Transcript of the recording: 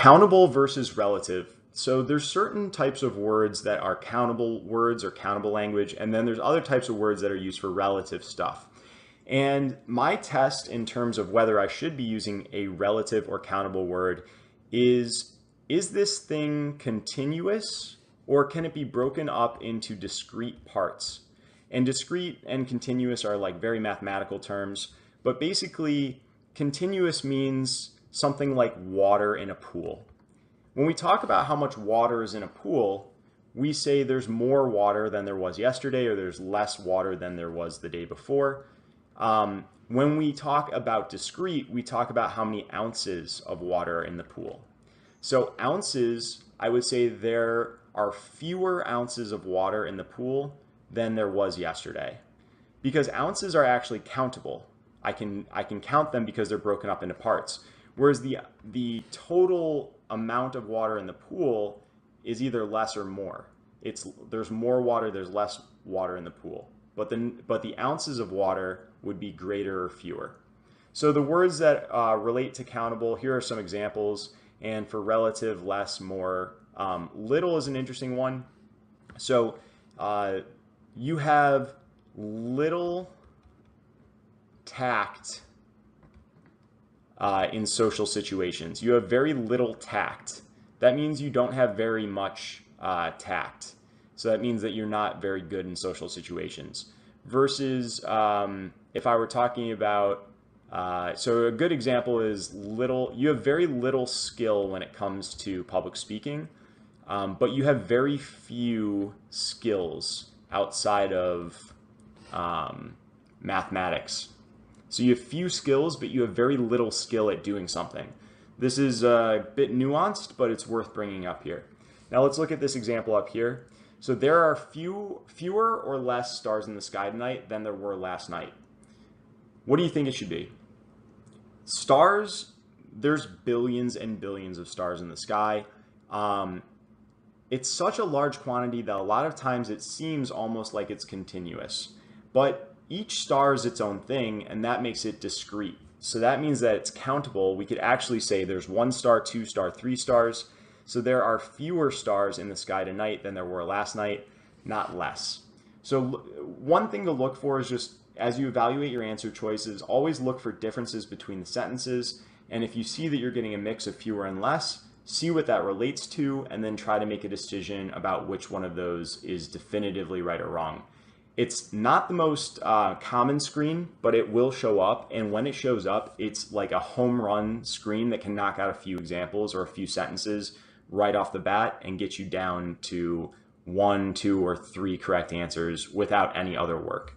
Countable versus relative. So there's certain types of words that are countable words or countable language, and then there's other types of words that are used for relative stuff. And my test in terms of whether I should be using a relative or countable word is this thing continuous, or can it be broken up into discrete parts? And discrete and continuous are like very mathematical terms, but basically continuous means something like water in a pool. When we talk about how much water is in a pool, we say there's more water than there was yesterday, or there's less water than there was the day before. When we talk about discrete, we talk about how many ounces of water are in the pool. So ounces, I would say there are fewer ounces of water in the pool than there was yesterday, because ounces are actually countable. I can count them because they're broken up into parts. Whereas the total amount of water in the pool is either less or more. There's more water, there's less water in the pool. But the ounces of water would be greater or fewer. So the words that relate to countable, here are some examples. And for relative, less, more. Little is an interesting one. So you have little tact in social situations. You have very little tact. That means you don't have very much tact. So that means that you're not very good in social situations. Versus if I were talking about, so a good example is you have very little skill when it comes to public speaking, but you have very few skills outside of mathematics. So you have few skills, but you have very little skill at doing something. This is a bit nuanced, but it's worth bringing up here. Now let's look at this example up here. So there are fewer or less stars in the sky tonight than there were last night. What do you think it should be? Stars, there's billions and billions of stars in the sky. It's such a large quantity that a lot of times it seems almost like it's continuous. But each star is its own thing, and that makes it discrete. So that means that it's countable. We could actually say there's 1 star, 2 star, 3 stars. So there are fewer stars in the sky tonight than there were last night, not less. So one thing to look for is just as you evaluate your answer choices, always look for differences between the sentences. And if you see that you're getting a mix of fewer and less, see what that relates to, and then try to make a decision about which one of those is definitively right or wrong. It's not the most common screen, but it will show up. And when it shows up, it's like a home run screen that can knock out a few examples or a few sentences right off the bat and get you down to 1, 2, or 3 correct answers without any other work.